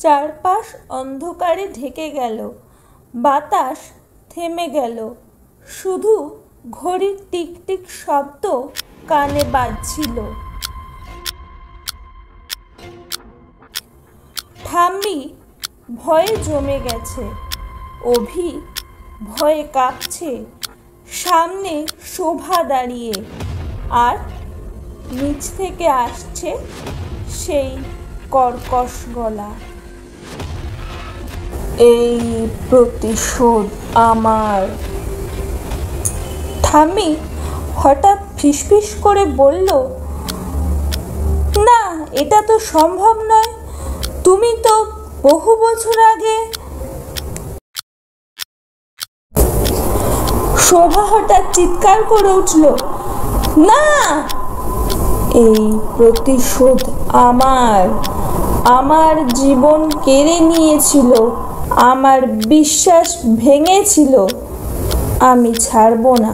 চারপাশ অন্ধকারে ঢেকে গেল। বাতাস থেমে গেল। শুধু ঘড়ির টিকটিক শব্দ কানে বাজছিল। ঠাম্মি ভয়ে জমে গেছে। অভি ভয়ে কাঁপছে। সামনে শোভা দাঁড়িয়ে, আর নিচ থেকে আসছে সেই কর্কশ গলা, এই প্রতিশোধ আমার। ঠাম্মি হঠাৎ ফিসফিস করে বলল, না, এটা তো সম্ভব নয়। তুমি তো বহু বছর আগে। শোভা হঠাৎ চিৎকার করে উঠল, না, এই প্রতিশোধ আমার। আমার জীবন কেড়ে নিয়েছিল, আমার বিশ্বাস ভেঙেছিল, আমি ছাড়ব না।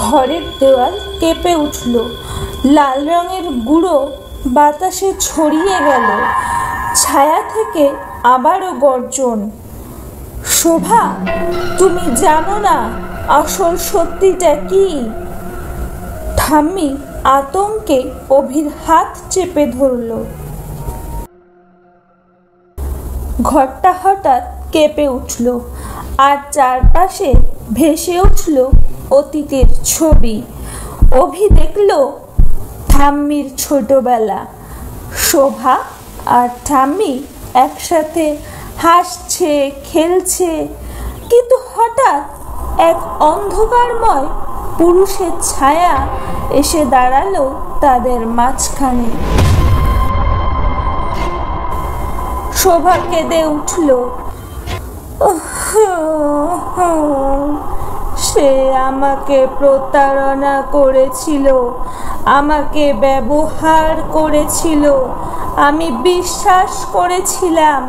ঘরের দেওয়াল কেঁপে উঠল। লাল রঙের গুঁড়ো বাতাসে ছড়িয়ে গেল। ছায়া থেকে আবারও গর্জন, শোভা, তুমি জানো না আসল সত্যিটা কি? ঠাম্মি আতঙ্কে অভির হাত চেপে ধরল। ঘরটা হঠাৎ কেঁপে উঠল, আর চারপাশে ভেসে উঠল অতীতের ছবি। অভি দেখল ঠাম্মির ছোটবেলা। শোভা আর ঠাম্মি একসাথে হাসছে, খেলছে, কিন্তু হঠাৎ এক অন্ধকারময় পুরুষের ছায়া এসে দাঁড়ালো তাদের মাঝখানে। শোভা কেঁদে উঠল, সে আমাকে প্রতারণা করেছিল, আমাকে ব্যবহার করেছিল, আমি বিশ্বাস করেছিলাম,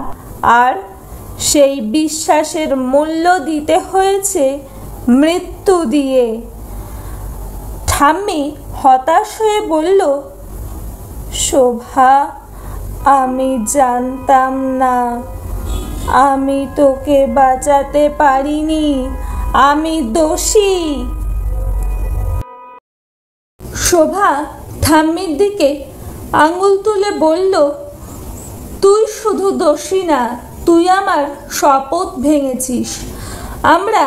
আর সেই বিশ্বাসের মূল্য দিতে হয়েছে মৃত্যু দিয়ে। ঠাম্মি হতাশ হয়ে বলল, শোভা, আমি জানতাম না, আমি তোকে বাঁচাতে পারিনি, আমি দোষী। শোভা ঠাম্মির দিকে আঙুল তুলে বলল, তুই শুধু দোষী না, তুই আমার শপথ ভেঙেছিস। আমরা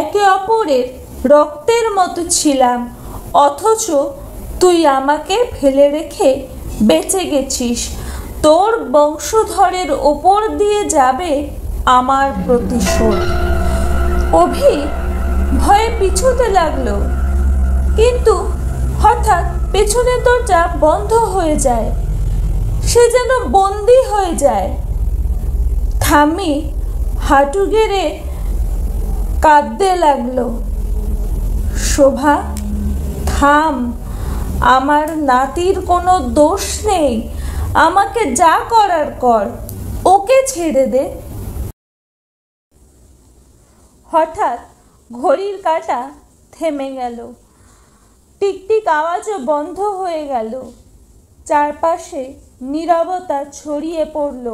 একে অপরের রক্তের মতো ছিলাম, অথচ তুই আমাকে ফেলে রেখে বেঁচে গেছিস। তোর বংশধরের ওপর দিয়ে যাবে আমার প্রতিশোধ। অভি ভয়ে পিছুতে লাগলো, কিন্তু হঠাৎ পেছনের দরজা বন্ধ হয়ে যায়। সে যেন বন্দী হয়ে যায়। ঠাম্মি হাঁটু গেড়ে কাঁদতে লাগলো, শোভা, থাম, আমার নাতির কোনো দোষ নেই, আমাকে যা করার কর, ওকে ছেড়ে দে। হঠাৎ ঘড়ির কাঁটা থেমে গেল। টিকটিক আওয়াজও বন্ধ হয়ে গেল। চারপাশে নীরবতা ছড়িয়ে পড়ল।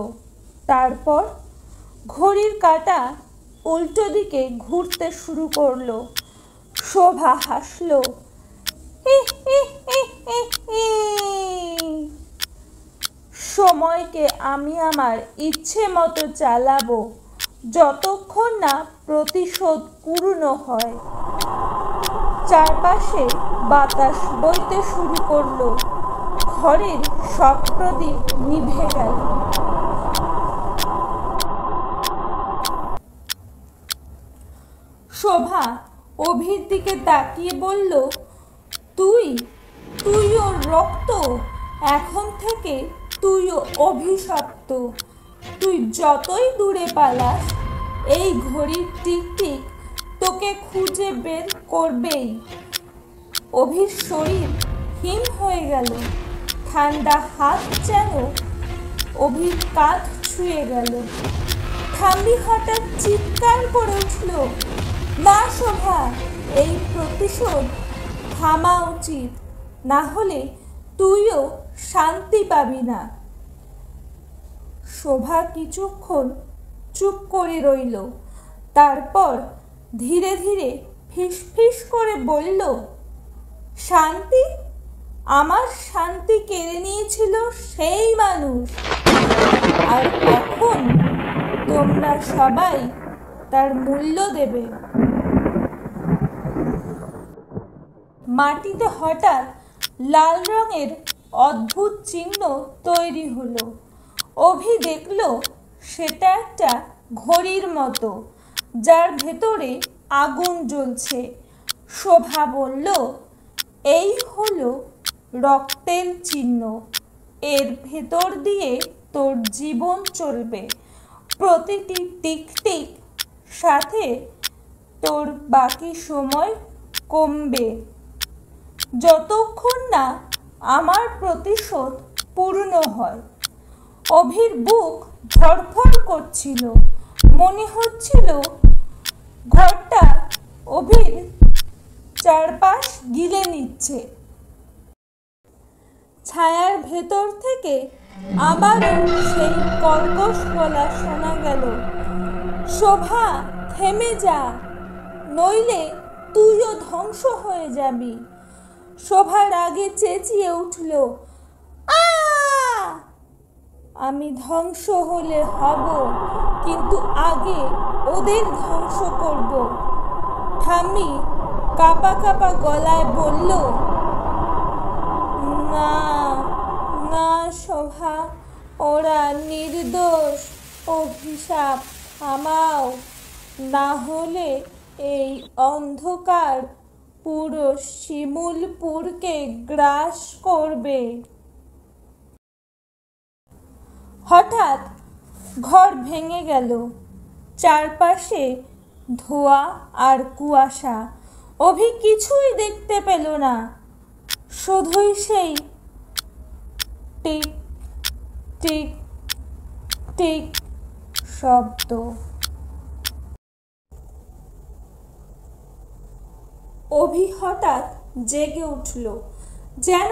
তারপর ঘড়ির কাঁটা উল্টো দিকে ঘুরতে শুরু করলো। শোভা হাসল, সময়কে আমি আমার ইচ্ছে মতো চালাবো, যতক্ষণ না প্রতিশোধ পূর্ণ হয়। চারপাশে বাতাস বইতে শুরু করলো। ঘরের সব প্রদীপ নিভে গেল। শোভা অভির দিকে তাকিয়ে বলল, তুই ওর রক্ত, এখন থেকে তুইও অভিশপ্ত। তুই যতই দূরে পালাস, এই ঘড়ির টিকটিক তোকে খুঁজে বের করবেই। অভির শরীর হিম হয়ে গেল। ঠান্ডা হাত যেন অভির কাঁধ ছুঁয়ে গেল। ঠাম্মি হঠাৎ চিৎকার করে উঠল, না শোভা, এই প্রতিশোধ থামা উচিত, না হলে তুইও শান্তি পাবি না। শোভা কিছুক্ষণ চুপ করে রইল। তারপর ধীরে ধীরে ফিসফিস করে বলল, শান্তি? আমার শান্তি কেড়ে নিয়েছিল সেই মানুষ, আর এখন তোমরা সবাই তার মূল্য দেবে। মাটিতে হঠাৎ লাল রঙের অদ্ভুত চিহ্ন তৈরি হলো। অভি দেখল সেটা একটা ঘড়ির মতো, যার ভেতরে আগুন জ্বলছে। শোভা বলল, এই হলো রক্তের চিহ্ন। এর ভেতর দিয়ে তোর জীবন চলবে। প্রতিটি টিকটিক সাথে তোর বাকি সময় কমবে, যতক্ষণ না আমার প্রতিশোধ পূর্ণ হয়। অভির বুক ধড়ফড় করছিল। মনে হচ্ছিল ঘরটা অভির চারপাশ গিলে নিচ্ছে। ছায়ার ভেতর থেকে আবারও সেই কর্কশ গলা শোনা গেল, শোভা থেমে যা, নইলে তুইও ধ্বংস হয়ে যাবি। শোভা রাগে চেঁচিয়ে উঠল, আ! আমি ধ্বংস হলে হব, কিন্তু আগে ওদের ধ্বংস করব। ঠাম্মি কাঁপা কাঁপা গলায় বলল, না না শোভা, ওরা নির্দোষ। অভিশাপ থামাও, না হলে এই অন্ধকার পুরো শিমুলপুরকে গ্রাস করবে। হঠাৎ ঘর ভেঙে গেল। চারপাশে ধোঁয়া আর কুয়াশা। অভি কিছুই দেখতে পেল না, শুধুই সেই টিক টিক টিক শব্দ। অভি হঠাৎ জেগে উঠল, যেন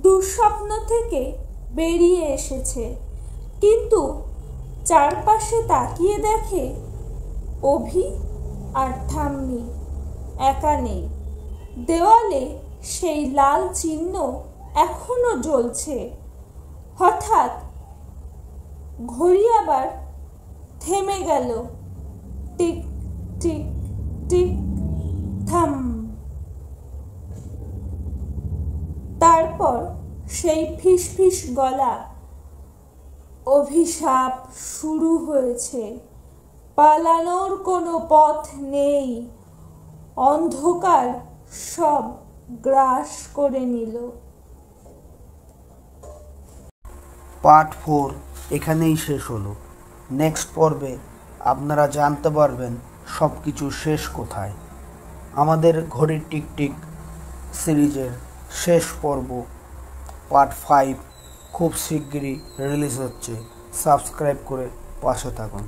দুঃস্বপ্ন থেকে বেরিয়ে এসেছে। কিন্তু চারপাশে তাকিয়ে দেখে অভি আর ঠাম্মি একা নেই। দেওয়ালে সেই লাল চিহ্ন এখনো জ্বলছে। হঠাৎ ঘড়ি আবার থেমে গেল। টিক টিক টিক, থাম। তারপর সেই ফিসফিস গলা, অভিশাপ শুরু হয়েছে। পালানোর কোনো পথ নেই। অন্ধকার সব গ্রাস করে নিল। পার্ট 4 এখানেই শেষ হলো। নেক্সট পর্বে আপনারা জানতে পারবেন সব কিছু শেষ কোথায়। আমাদের ঘড়ির টিকটিক সিরিজের শেষ পর্ব পার্ট 5 খুব শিগগিরই রিলিজ হচ্ছে। সাবস্ক্রাইব করে পাশে থাকুন।